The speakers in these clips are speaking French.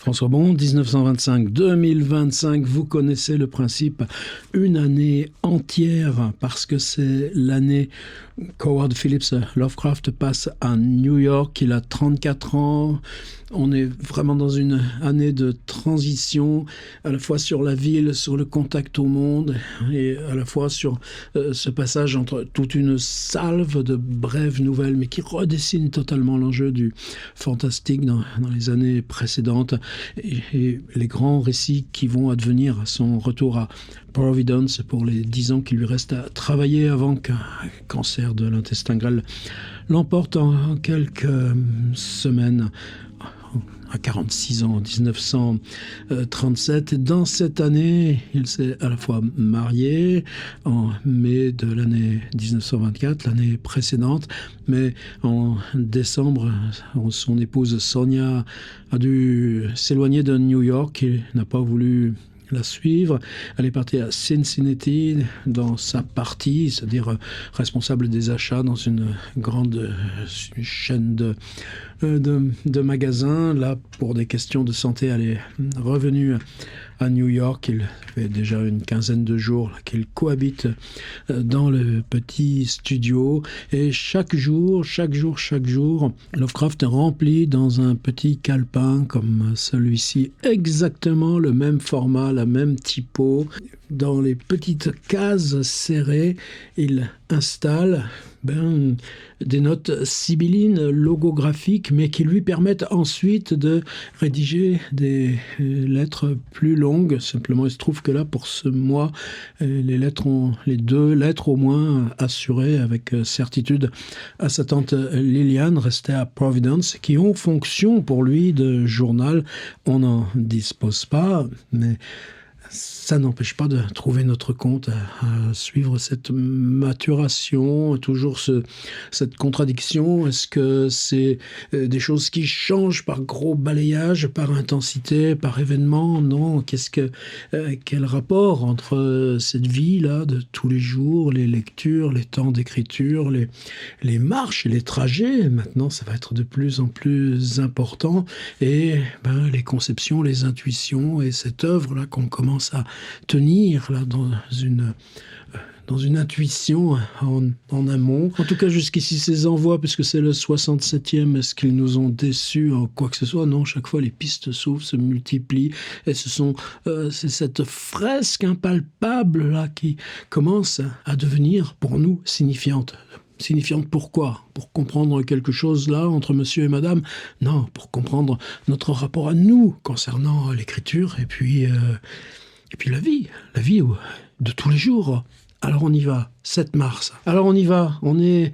François Bon, 1925-2025, vous connaissez le principe, une année entière, parce que c'est l'année qu'Howard Phillips Lovecraft passe à New York, il a 34 ans, on est vraiment dans une année de transition, à la fois sur la ville, sur le contact au monde, et à la fois sur ce passage entre toute une salve de brèves nouvelles, mais qui redessine totalement l'enjeu du fantastique dans les années précédentes, et les grands récits qui vont advenir à son retour à Providence pour les 10 ans qu'il lui reste à travailler avant qu'un cancer de l'intestin grêle l'emporte en quelques semaines. À 46 ans, en 1937. Dans cette année, il s'est à la fois marié en mai de l'année 1924, l'année précédente, mais en décembre, son épouse Sonia a dû s'éloigner de New York. Il n'a pas voulu la suivre. Elle est partie à Cincinnati dans sa partie, c'est-à-dire responsable des achats dans une grande chaîne de magasins. Là, pour des questions de santé, elle est revenue à New York. Il fait déjà une quinzaine de jours qu'il cohabite dans le petit studio. Et chaque jour, Lovecraft remplit dans un petit calepin comme celui-ci exactement le même format, la même typo. Dans les petites cases serrées, il installe des notes sibyllines logographiques, mais qui lui permettent ensuite de rédiger des lettres plus longues. Simplement, il se trouve que là, pour ce mois, les 2 lettres au moins assurées avec certitude à sa tante Liliane, restée à Providence, qui ont fonction pour lui de journal. On n'en dispose pas, mais ça n'empêche pas de trouver notre compte à suivre cette maturation, toujours cette contradiction. Est-ce que c'est des choses qui changent par gros balayage, par intensité, par événement? Non. Quel rapport entre cette vie-là de tous les jours, les lectures, les temps d'écriture, les marches et les trajets? Maintenant, ça va être de plus en plus important. Et les conceptions, les intuitions et cette œuvre-là qu'on commence à tenir là dans une intuition en amont. En tout cas, jusqu'ici, ces envois, puisque c'est le 67e, est-ce qu'ils nous ont déçus en quoi que ce soit? Non, chaque fois, les pistes s'ouvrent, se multiplient, et c'est cette fresque impalpable là qui commence à devenir, pour nous, signifiante. Signifiante pourquoi? Pour comprendre quelque chose là entre monsieur et madame? Non, pour comprendre notre rapport à nous concernant l'écriture et puis la vie de tous les jours. Alors on y va, 7 mars. Alors on y va, on est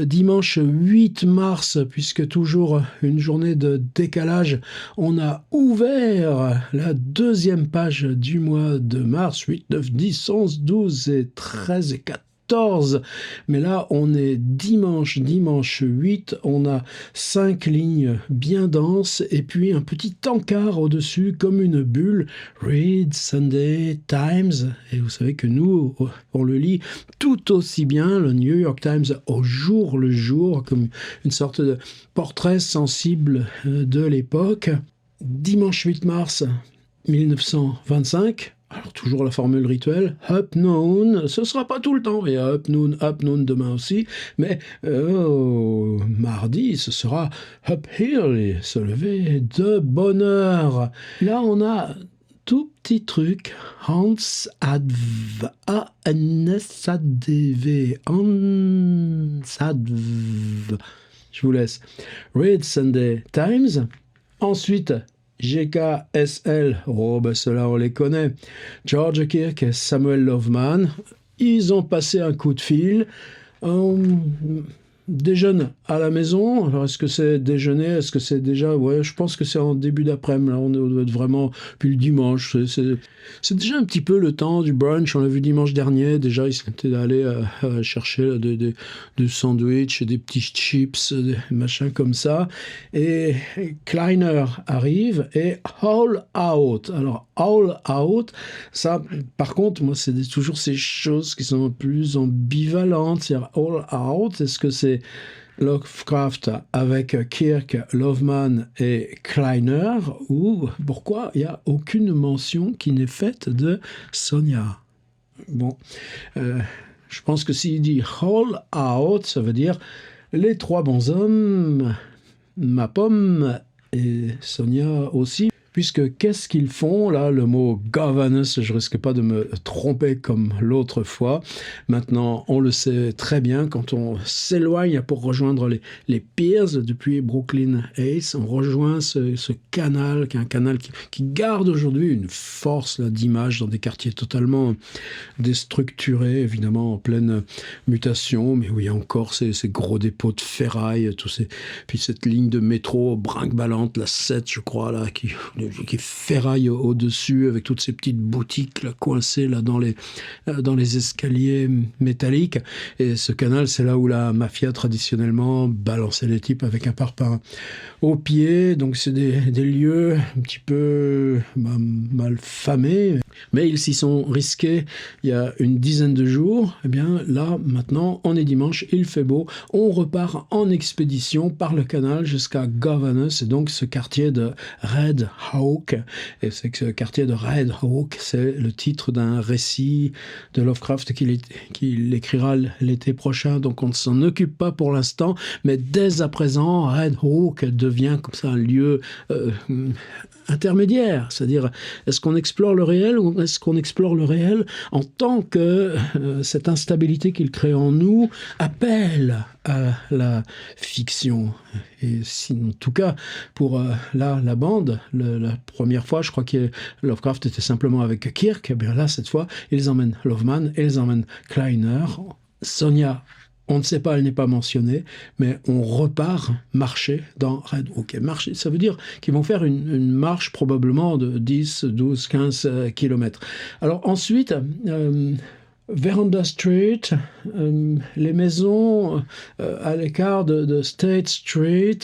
dimanche 8 mars, puisque toujours une journée de décalage. On a ouvert la 2e page du mois de mars, 8, 9, 10, 11, 12 et 13 et 14. Mais là, on est dimanche 8, on a 5 lignes bien denses et puis un petit encart au-dessus comme une bulle. Read Sunday Times. Et vous savez que nous, on le lit tout aussi bien, le New York Times, au jour le jour, comme une sorte de portrait sensible de l'époque. Dimanche 8 mars 1925. Alors, toujours la formule rituelle, up noon, ce sera pas tout le temps, il y a up noon demain aussi, mais mardi, ce sera up early, se lever de bonne heure. Là, on a tout petit truc, Hans Adv, A-N-S-A-D-V, Hans Adv, je vous laisse. Read Sunday Times, ensuite GKSL, ceux-là on les connaît, George Kirk et Samuel Loveman, ils ont passé un coup de fil, déjeune à la maison. Alors est-ce que c'est déjeuner? Est-ce que c'est déjà... Ouais, je pense que c'est en début d'après-midi, là on doit être vraiment... Puis le dimanche, c'est déjà un petit peu le temps du brunch. On l'a vu dimanche dernier, déjà ils étaient allés chercher des sandwichs, des petits chips, des machins comme ça. Et Kleiner arrive et All Out. Alors All Out, ça par contre, moi c'est toujours ces choses qui sont plus ambivalentes. C'est-à-dire All Out, est-ce que c'est Lovecraft avec Kirk, Loveman et Kleiner, ou pourquoi il n'y a aucune mention qui n'est faite de Sonia. Bon, je pense que s'il dit All Out, ça veut dire les trois bonshommes, ma pomme et Sonia aussi. Puisque qu'est-ce qu'ils font là, le mot governess, je risque pas de me tromper comme l'autre fois. Maintenant, on le sait très bien, quand on s'éloigne pour rejoindre les Piers depuis Brooklyn Heights, on rejoint ce canal, qui est un canal qui garde aujourd'hui une force là, d'image dans des quartiers totalement déstructurés, évidemment en pleine mutation, mais où il y a encore ces gros dépôts de ferraille, puis cette ligne de métro brinque-ballante, la 7 je crois, là, qui ferraille au-dessus avec toutes ces petites boutiques là, coincées là, dans les escaliers métalliques. Et ce canal, c'est là où la mafia traditionnellement balançait les types avec un parpaing au pied. Donc c'est des lieux un petit peu mal famés, mais ils s'y sont risqués il y a une dizaine de jours. Et bien là, maintenant, on est dimanche, il fait beau, on repart en expédition par le canal jusqu'à Governess, et donc ce quartier de Red Hawk. Et c'est que ce quartier de Red Hawk, c'est le titre d'un récit de Lovecraft qu'il écrira l'été prochain, donc on ne s'en occupe pas pour l'instant, mais dès à présent, Red Hawk devient comme ça un lieu intermédiaire, c'est-à-dire est-ce qu'on explore le réel ou est-ce qu'on explore le réel en tant que cette instabilité qu'il crée en nous appelle à la fiction. Et si, en tout cas, pour la bande, la première fois, je crois que Lovecraft était simplement avec Kirk, et bien là, cette fois, ils emmènent Loveman et ils emmènent Kleiner. Sonia, on ne sait pas, elle n'est pas mentionnée, mais on repart marcher dans Red Hook. Et marcher, ça veut dire qu'ils vont faire une marche probablement de 10, 12, 15 kilomètres. Alors ensuite, Veranda Street, les maisons à l'écart de State Street,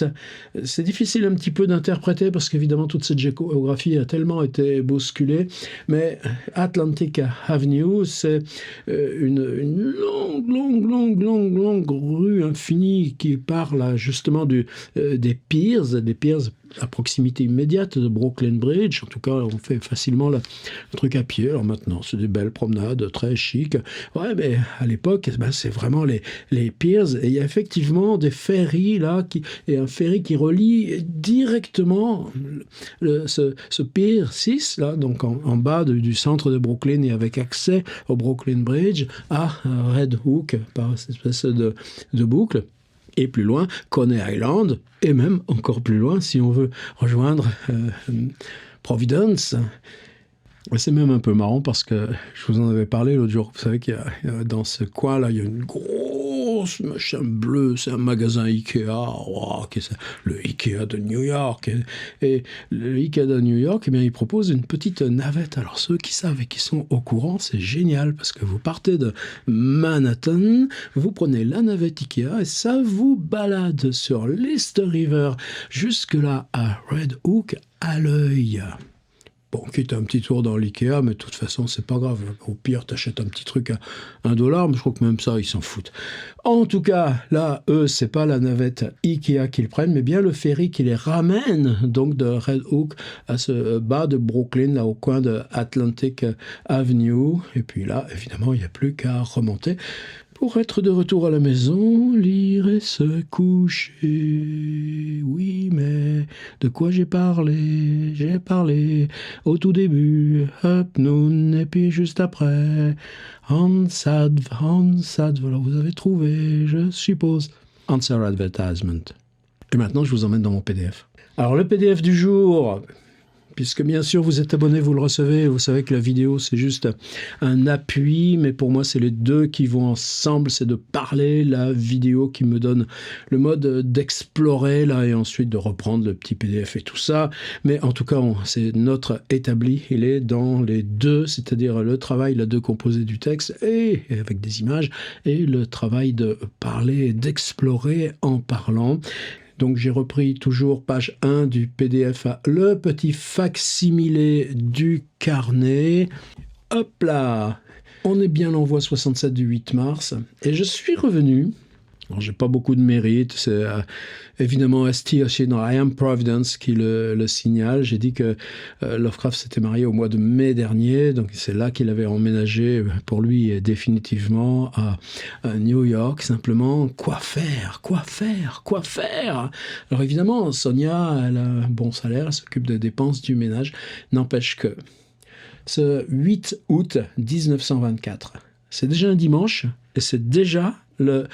c'est difficile un petit peu d'interpréter parce qu'évidemment toute cette géographie a tellement été bousculée, mais Atlantic Avenue, c'est une longue rue infinie qui parle justement des piers à proximité immédiate de Brooklyn Bridge. En tout cas, on fait facilement le truc à pied. Alors maintenant, c'est des belles promenades très chic. Ouais, mais à l'époque, c'est vraiment les piers. Et il y a effectivement des ferries là, et un ferry qui relie directement ce pier 6, là, donc en bas du centre de Brooklyn et avec accès au Brooklyn Bridge à Red Hook par cette espèce de boucle. Et plus loin, Coney Island, et même encore plus loin, si on veut rejoindre Providence. C'est même un peu marrant parce que je vous en avais parlé l'autre jour. Vous savez qu'il y a dans ce coin-là, il y a une grosse machin bleu. C'est un magasin Ikea. Wow, le Ikea de New York. Et le Ikea de New York, eh bien, il propose une petite navette. Alors ceux qui savent et qui sont au courant, c'est génial parce que vous partez de Manhattan, vous prenez la navette Ikea et ça vous balade sur l'East River jusque-là à Red Hook à l'œil. Bon, quitte un petit tour dans l'Ikea, mais de toute façon, c'est pas grave. Au pire, t'achètes un petit truc à $1, mais je crois que même ça, ils s'en foutent. En tout cas, là, eux, c'est pas la navette Ikea qu'ils prennent, mais bien le ferry qui les ramène, donc de Red Hook à ce bas de Brooklyn, là, au coin de Atlantic Avenue. Et puis là, évidemment, il n'y a plus qu'à remonter pour être de retour à la maison, lire et se coucher. Oui, mais de quoi j'ai parlé? J'ai parlé au tout début, Up Noon, et puis juste après, Hansard, voilà, vous avez trouvé, je suppose, Answer Advertisement. Et maintenant, je vous emmène dans mon PDF. Alors, le PDF du jour, puisque bien sûr vous êtes abonné, vous le recevez, vous savez que la vidéo c'est juste un appui, mais pour moi c'est les deux qui vont ensemble, c'est de parler, la vidéo qui me donne le mode d'explorer là et ensuite de reprendre le petit PDF et tout ça, mais en tout cas c'est notre établi, il est dans les deux, c'est-à-dire le travail, la deux composés du texte et avec des images et le travail de parler et d'explorer en parlant. Donc j'ai repris toujours page 1 du PDF à le petit fac-similé du carnet. Hop là, on est bien l'envoi 67 du 8 mars. Et je suis revenu Alors, j'ai pas beaucoup de mérite. C'est évidemment S.T. Oshin dans I Am Providence qui le signale. J'ai dit que Lovecraft s'était marié au mois de mai dernier, donc c'est là qu'il avait emménagé pour lui définitivement à New York. Simplement, quoi faire? Alors évidemment, Sonia, elle a un bon salaire, elle s'occupe des dépenses du ménage. N'empêche que ce 8 août 1924, c'est déjà un dimanche et c'est déjà le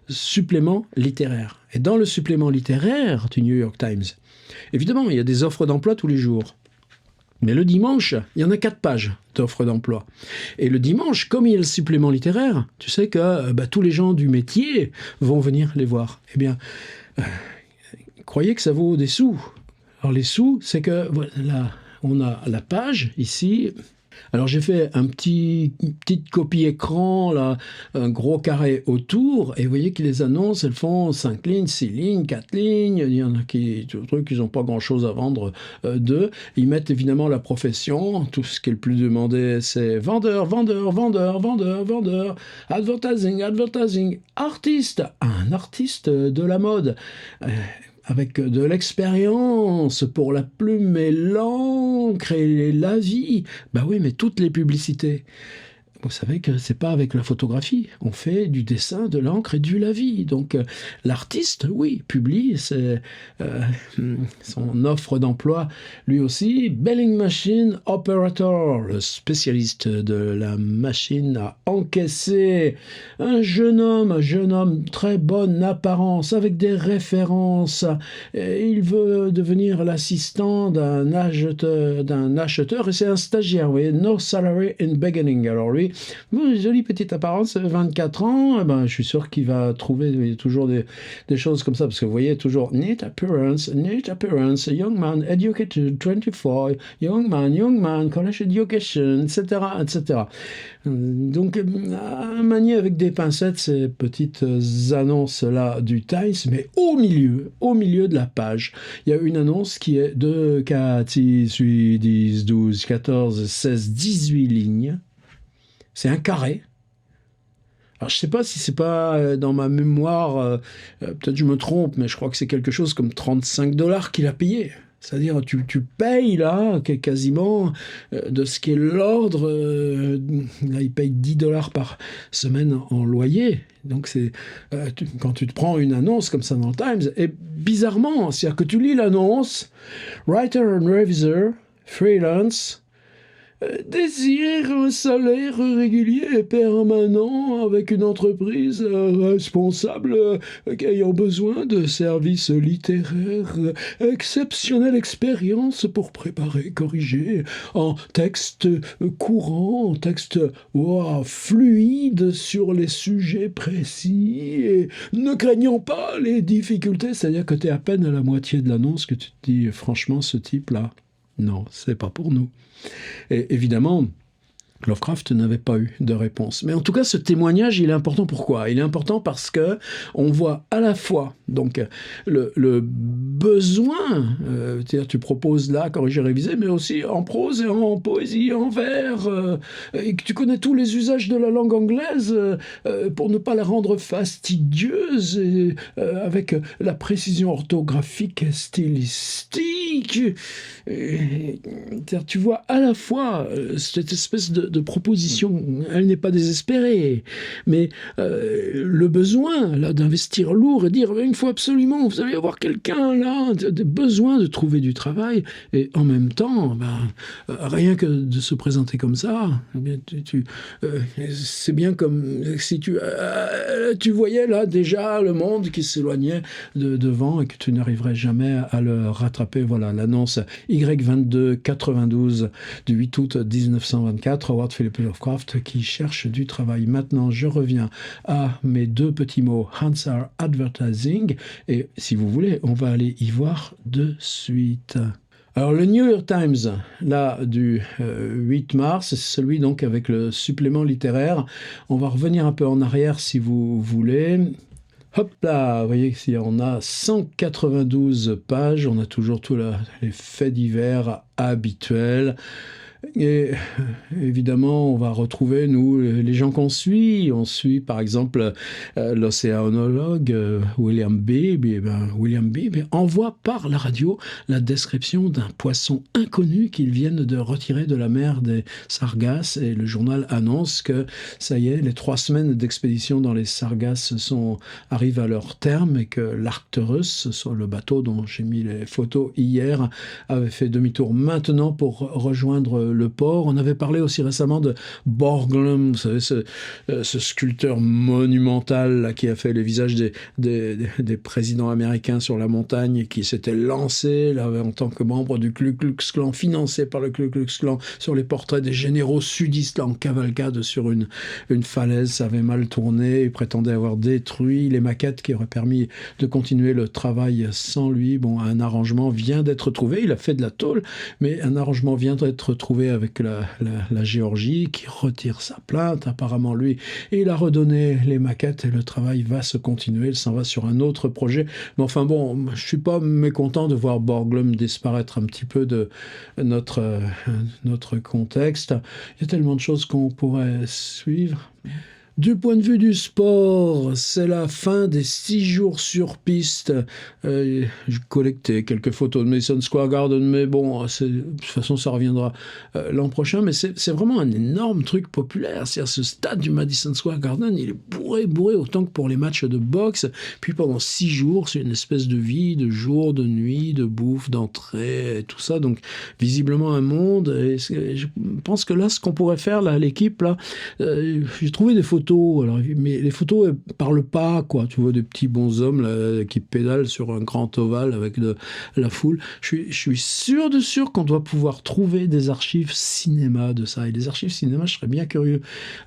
supplément littéraire. Et dans le supplément littéraire du New York Times, évidemment, il y a des offres d'emploi tous les jours. Mais le dimanche, il y en a 4 pages d'offres d'emploi. Et le dimanche, comme il y a le supplément littéraire, tu sais que tous les gens du métier vont venir les voir. Eh bien, croyez que ça vaut des sous. Alors les sous, c'est que voilà, on a la page ici. Alors j'ai fait une petite copie écran, là, un gros carré autour, et vous voyez que les annonces, elles font 5 lignes, 6 lignes, 4 lignes, il y en a qui n'ont pas grand-chose à vendre d'eux. Ils mettent évidemment la profession, tout ce qui est le plus demandé, c'est vendeur, advertising, artiste, un artiste de la mode. Avec de l'expérience pour la plume et l'encre et la vie. Oui, mais toutes les publicités. Vous savez que c'est pas avec la photographie. On fait du dessin, de l'encre et du lavis. Donc l'artiste, oui, publie son offre d'emploi. Lui aussi, Belling Machine Operator, le spécialiste de la machine à encaisser. Un jeune homme, très bonne apparence, avec des références. Et il veut devenir l'assistant d'un acheteur et c'est un stagiaire, oui, no salary in beginning. Alors lui, jolie petite apparence, 24 ans, je suis sûr qu'il va trouver toujours des choses comme ça, parce que vous voyez toujours neat appearance, young man, educated, 24, young man, college education, etc. Donc, à manier avec des pincettes ces petites annonces-là du Times, mais au milieu de la page, il y a une annonce qui est de 4, 6, 8, 10, 12, 14, 16, 18 lignes. C'est un carré. Alors, je ne sais pas si c'est pas dans ma mémoire, peut-être je me trompe, mais je crois que c'est quelque chose comme $35 qu'il a payé. C'est-à-dire, tu payes là quasiment de ce qui est l'ordre. Là, il paye $10 par semaine en loyer. Donc, quand tu te prends une annonce comme ça dans le Times, et bizarrement, c'est-à-dire que tu lis l'annonce, Writer and Revisor, freelance, désire un salaire régulier et permanent avec une entreprise responsable ayant besoin de services littéraires, exceptionnelle expérience pour préparer, corriger en texte courant, en texte fluide sur les sujets précis et ne craignant pas les difficultés, c'est-à-dire que tu es à peine à la moitié de l'annonce que tu te dis franchement ce type-là, non, c'est pas pour nous. Et évidemment, Lovecraft n'avait pas eu de réponse. Mais en tout cas, ce témoignage, il est important. Pourquoi? Il est important parce que on voit à la fois donc le besoin, c'est-à-dire tu proposes là, corriger, réviser, mais aussi en prose et en poésie, en vers, et que tu connais tous les usages de la langue anglaise pour ne pas la rendre fastidieuse, et, avec la précision orthographique et stylistique. Tu vois à la fois cette espèce de proposition, elle n'est pas désespérée, mais le besoin là d'investir lourd et dire il faut absolument, vous allez avoir quelqu'un là, des besoins de trouver du travail, et en même temps, rien que de se présenter comme ça, eh bien, c'est bien comme si tu voyais là déjà le monde qui s'éloignait devant et que tu n'arriverais jamais à le rattraper. Voilà l'annonce Y2292 du 8 août 1924, Howard Philip Lovecraft qui cherche du travail. Maintenant, je reviens à mes 2 petits mots, Hansard Advertising, et si vous voulez, on va aller y voir de suite. Alors, le New York Times, là, du 8 mars, c'est celui donc avec le supplément littéraire. On va revenir un peu en arrière si vous voulez. Hop là, vous voyez ici, on a 192 pages, on a toujours tous les faits divers habituels. Et évidemment, on va retrouver, nous, les gens qu'on suit. On suit, par exemple, l'océanologue William Beebe. Et ben, William Beebe envoie par la radio la description d'un poisson inconnu qu'ils viennent de retirer de la mer des Sargasses. Et le journal annonce que, ça y est, les 3 semaines d'expédition dans les Sargasses arrivent à leur terme et que l'Arcturus, sur le bateau dont j'ai mis les photos hier, avait fait demi-tour maintenant pour rejoindre le port. On avait parlé aussi récemment de Borglum, vous savez, ce sculpteur monumental là, qui a fait les visages des présidents américains sur la montagne et qui s'était lancé là, en tant que membre du Ku Klux Klan, financé par le Ku Klux Klan, sur les portraits des généraux sudistes là, en cavalcade sur une falaise. Ça avait mal tourné, il prétendait avoir détruit les maquettes qui auraient permis de continuer le travail sans lui. Bon, un arrangement vient d'être trouvé, il a fait de la tôle, mais un arrangement vient d'être trouvé avec la Géorgie qui retire sa plainte, apparemment lui, et il a redonné les maquettes et le travail va se continuer, il s'en va sur un autre projet. Mais enfin bon, je suis pas mécontent de voir Borglum disparaître un petit peu de notre contexte. Il y a tellement de choses qu'on pourrait suivre. Du point de vue du sport, c'est la fin des 6 jours sur piste. J'ai collecté quelques photos de Madison Square Garden, mais bon, de toute façon, ça reviendra l'an prochain. Mais c'est vraiment un énorme truc populaire. C'est-à-dire, ce stade du Madison Square Garden, il est bourré, autant que pour les matchs de boxe. Puis pendant 6 jours, c'est une espèce de vie, de jour, de nuit, de bouffe, d'entrée, et tout ça. Donc, visiblement un monde. Et je pense que là, ce qu'on pourrait faire, là, l'équipe, là, j'ai trouvé des photos. Alors, mais les photos elles parlent pas, quoi. Tu vois des petits bonshommes là, qui pédalent sur un grand ovale avec de la foule. Je suis sûr qu'on doit pouvoir trouver des archives cinéma de ça. Et les archives cinéma, je serais bien curieux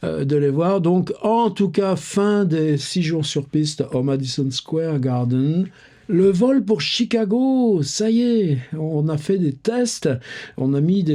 de les voir. Donc, en tout cas, fin des 6 jours sur piste au Madison Square Garden. Le vol pour Chicago, ça y est, on a fait des tests, on a mis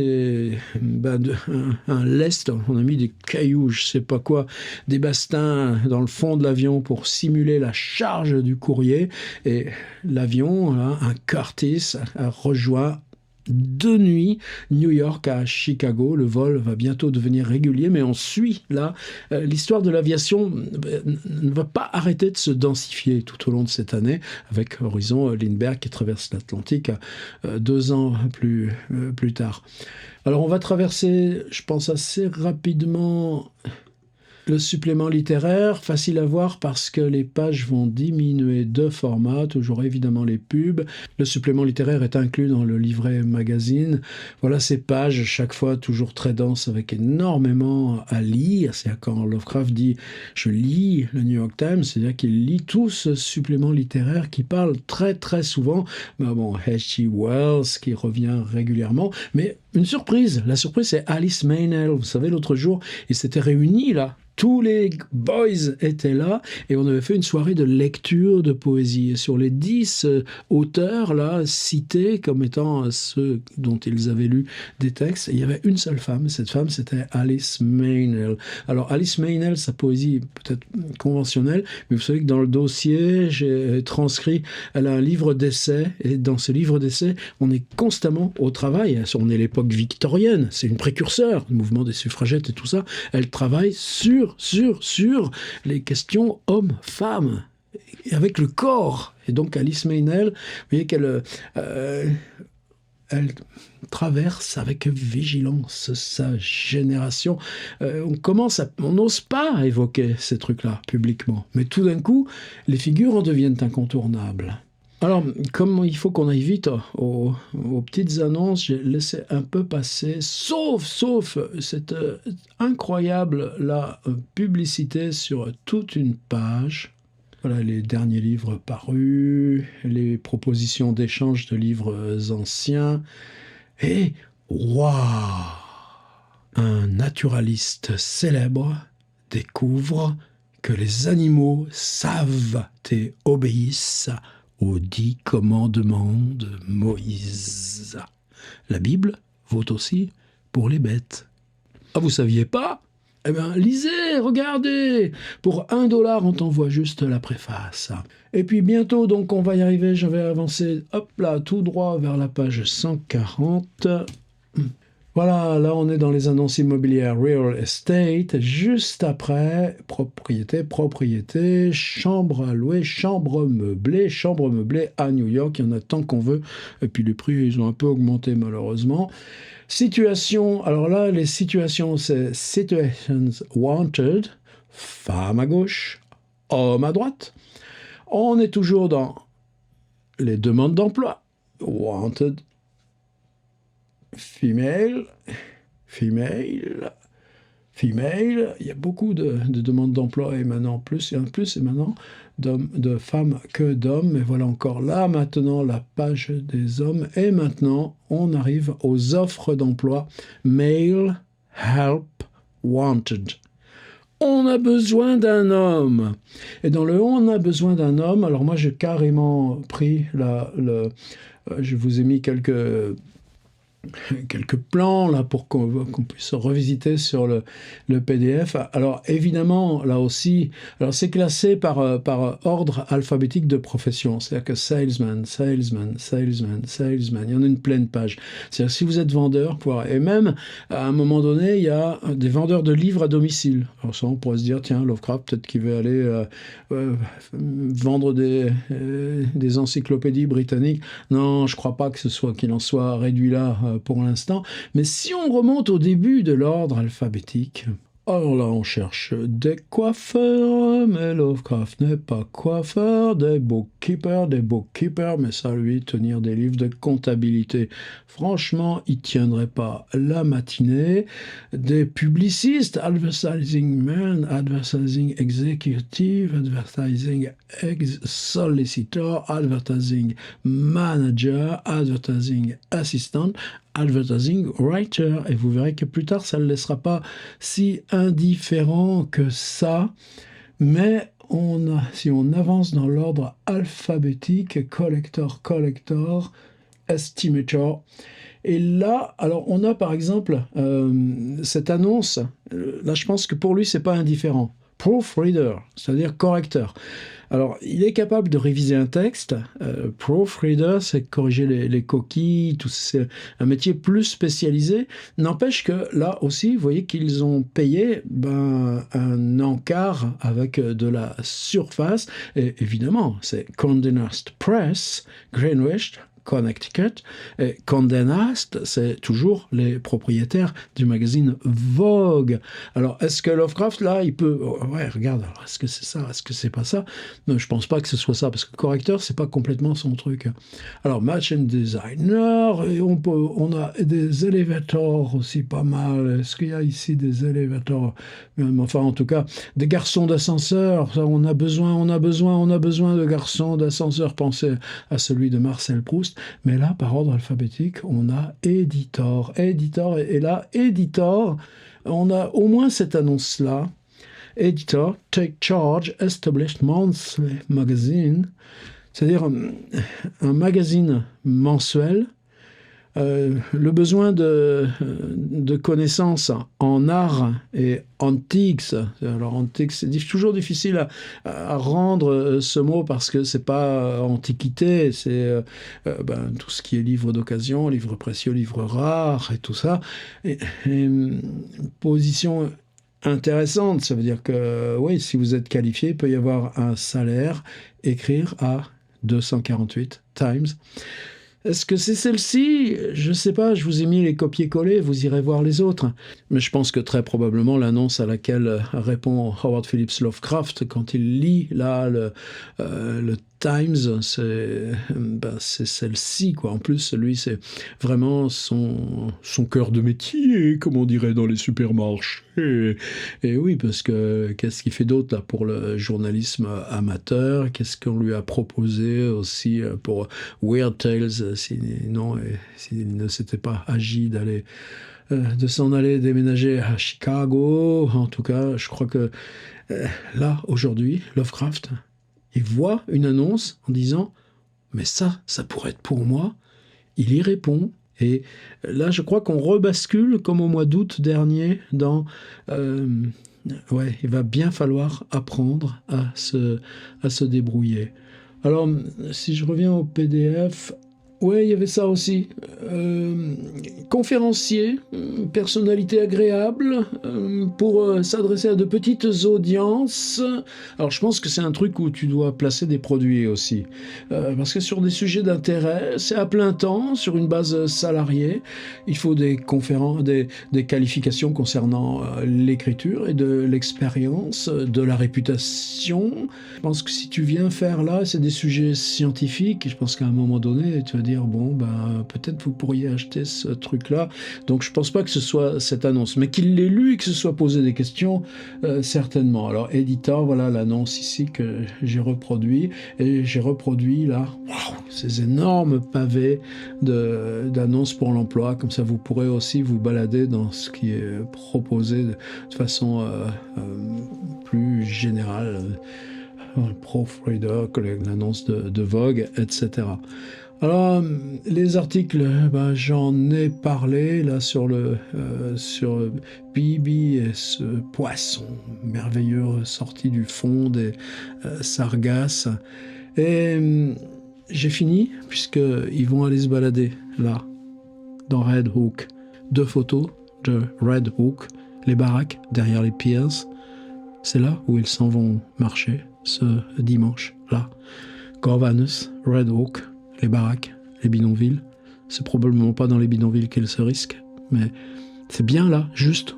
un lest, on a mis des cailloux, je sais pas quoi, des bastins dans le fond de l'avion pour simuler la charge du courrier. Et l'avion, là, un Curtiss, a rejoint de nuit New York à Chicago. Le vol va bientôt devenir régulier, mais on suit là. L'histoire de l'aviation ne va pas arrêter de se densifier tout au long de cette année, avec Horizon Lindbergh qui traverse l'Atlantique 2 ans plus tard. Alors on va traverser, je pense assez rapidement, le supplément littéraire, facile à voir parce que les pages vont diminuer de format, toujours évidemment les pubs. Le supplément littéraire est inclus dans le livret magazine. Voilà ces pages, chaque fois toujours très denses, avec énormément à lire. C'est-à-dire quand Lovecraft dit « je lis le New York Times », c'est-à-dire qu'il lit tout ce supplément littéraire qui parle très très souvent. Ben bon, H.G. Wells qui revient régulièrement, mais une surprise. La surprise, c'est Alice Meynell. Vous savez, l'autre jour, ils s'étaient réunis là. Tous les boys étaient là et on avait fait une soirée de lecture de poésie. Et sur les 10 auteurs là cités comme étant ceux dont ils avaient lu des textes, il y avait une seule femme. Cette femme, c'était Alice Meynell. Alors Alice Meynell, sa poésie peut-être conventionnelle, mais vous savez que dans le dossier, j'ai transcrit, elle a un livre d'essais et dans ce livre d'essais, on est constamment au travail. On est l'époque victorienne, c'est une précurseur du mouvement des suffragettes et tout ça. Elle travaille sur les questions hommes-femmes, avec le corps. Et donc Alice Meynell, vous voyez qu'elle elle traverse avec vigilance sa génération. On n'ose pas évoquer ces trucs-là publiquement. Mais tout d'un coup, les figures en deviennent incontournables. Alors, comme il faut qu'on aille vite aux petites annonces, j'ai laissé un peu passer, sauf cette incroyable publicité sur toute une page. Voilà les derniers livres parus, les propositions d'échange de livres anciens. Et, waouh! Un naturaliste célèbre découvre que les animaux savent et obéissent aux 10 commandements de Moïse. La Bible vaut aussi pour les bêtes. Ah, vous saviez pas? Eh bien, lisez, regardez. Pour $1, on t'envoie juste la préface. Et puis bientôt, donc, on va y arriver. Je vais avancer, hop là, tout droit vers la page 140. Voilà, là on est dans les annonces immobilières real estate, juste après propriété, chambre à louer, chambre meublée à New York, il y en a tant qu'on veut, et puis les prix ils ont un peu augmenté malheureusement. Situation, alors là les situations c'est situations wanted, femme à gauche, homme à droite. On est toujours dans les demandes d'emploi, wanted, female, female, female. Il y a beaucoup de demandes d'emploi et maintenant plus et maintenant de femmes que d'hommes. Mais voilà encore là maintenant la page des hommes. Et maintenant on arrive aux offres d'emploi. Male help wanted. On a besoin d'un homme. Et dans le on a besoin d'un homme, alors moi j'ai carrément pris je vous ai mis quelques plans là pour qu'on puisse revisiter sur le PDF. Alors évidemment, là aussi, alors c'est classé par ordre alphabétique de profession. C'est-à-dire que salesman, il y en a une pleine page. C'est-à-dire si vous êtes vendeur, et même à un moment donné, il y a des vendeurs de livres à domicile. Alors ça, on pourrait se dire, tiens, Lovecraft, peut-être qu'il veut aller vendre des encyclopédies britanniques. Non, je crois pas que qu'il en soit réduit là pour l'instant. Mais si on remonte au début de l'ordre alphabétique, alors là, on cherche des coiffeurs, mais Lovecraft n'est pas coiffeur, des bookkeepers, mais ça, lui, tenir des livres de comptabilité, franchement, il tiendrait pas la matinée. Des publicistes, advertising man, advertising executive, advertising solicitor, advertising manager, advertising assistant, advertising writer, et vous verrez que plus tard ça ne le laissera pas si indifférent que ça, mais si on avance dans l'ordre alphabétique, collector, estimator, et là, alors on a par exemple cette annonce, là je pense que pour lui c'est pas indifférent, proofreader, c'est-à-dire correcteur. Alors, il est capable de réviser un texte. Proofreader, c'est corriger les coquilles, c'est un métier plus spécialisé. N'empêche que là aussi, vous voyez qu'ils ont payé un encart avec de la surface. Et évidemment, c'est Condé Nast Press, Greenwich, Connecticut. Et Condé Nast, c'est toujours les propriétaires du magazine Vogue. Alors, est-ce que Lovecraft, là, il peut... Ouais, regarde, alors, est-ce que c'est ça? Est-ce que c'est pas ça? Non, je pense pas que ce soit ça, parce que correcteur, c'est pas complètement son truc. Alors, Machine Designer, et on a des elevators aussi pas mal. Est-ce qu'il y a ici des elevators? Enfin, en tout cas, des garçons d'ascenseur. On a besoin de garçons d'ascenseur. Pensez à celui de Marcel Proust. Mais là, par ordre alphabétique, on a Editor, et là, Editor, on a au moins cette annonce-là. Editor, take charge, established monthly magazine, c'est-à-dire un magazine mensuel. Le besoin de connaissances en art et antiques. Alors antique, c'est toujours difficile à rendre ce mot parce que c'est pas antiquité, c'est tout ce qui est livre d'occasion, livre précieux, livre rare et tout ça. Et position intéressante, ça veut dire que oui, si vous êtes qualifié, il peut y avoir un salaire, écrire à 248 Times. Est-ce que c'est celle-ci? Je ne sais pas, je vous ai mis les copier-coller, vous irez voir les autres. Mais je pense que très probablement l'annonce à laquelle répond Howard Phillips Lovecraft quand il lit là le Times, c'est celle-ci, quoi. En plus, lui, c'est vraiment son cœur de métier, comme on dirait dans les supermarchés. Et oui, parce que qu'est-ce qu'il fait d'autre là pour le journalisme amateur? Qu'est-ce qu'on lui a proposé aussi pour Weird Tales, s'il ne s'était pas agi de s'en aller déménager à Chicago? En tout cas, je crois que là, aujourd'hui, Lovecraft, il voit une annonce en disant « Mais ça pourrait être pour moi ». Il y répond. Et là, je crois qu'on rebascule, comme au mois d'août dernier, dans... il va bien falloir apprendre à se débrouiller. Alors, si je reviens au PDF... Oui, il y avait ça aussi. Conférencier, personnalité agréable, pour s'adresser à de petites audiences. Alors je pense que c'est un truc où tu dois placer des produits aussi. Parce que sur des sujets d'intérêt, c'est à plein temps, sur une base salariée. Il faut des conférences, des qualifications concernant l'écriture et de l'expérience, de la réputation. Je pense que si tu viens faire là, c'est des sujets scientifiques. Je pense qu'à un moment donné, tu vas dire, bon, ben, peut-être vous pourriez acheter ce truc-là. Donc je pense pas que ce soit cette annonce, mais qu'il l'ait lu et que se soit posé des questions, certainement. Alors éditeur, voilà l'annonce ici que j'ai reproduit, et j'ai reproduit là, waouh, ces énormes pavés d'annonces pour l'emploi. Comme ça, vous pourrez aussi vous balader dans ce qui est proposé de façon plus générale. Proofreader, l'annonce de Vogue, etc. Alors, les articles, ben, j'en ai parlé là sur Bibi et ce poisson merveilleux sorti du fond des sargasses. Et j'ai fini, puisqu'ils vont aller se balader là, dans Red Hook. 2 photos de Red Hook, les baraques derrière les piers. C'est là où ils s'en vont marcher ce dimanche, là. Corvallis, Red Hook, les baraques, les bidonvilles. C'est probablement pas dans les bidonvilles qu'ils se risquent, mais c'est bien là, juste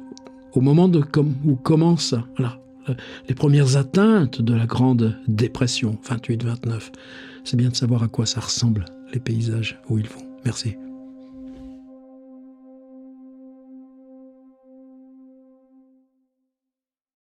au moment où commencent là, les premières atteintes de la Grande Dépression, 28-29. C'est bien de savoir à quoi ça ressemble, les paysages où ils vont. Merci.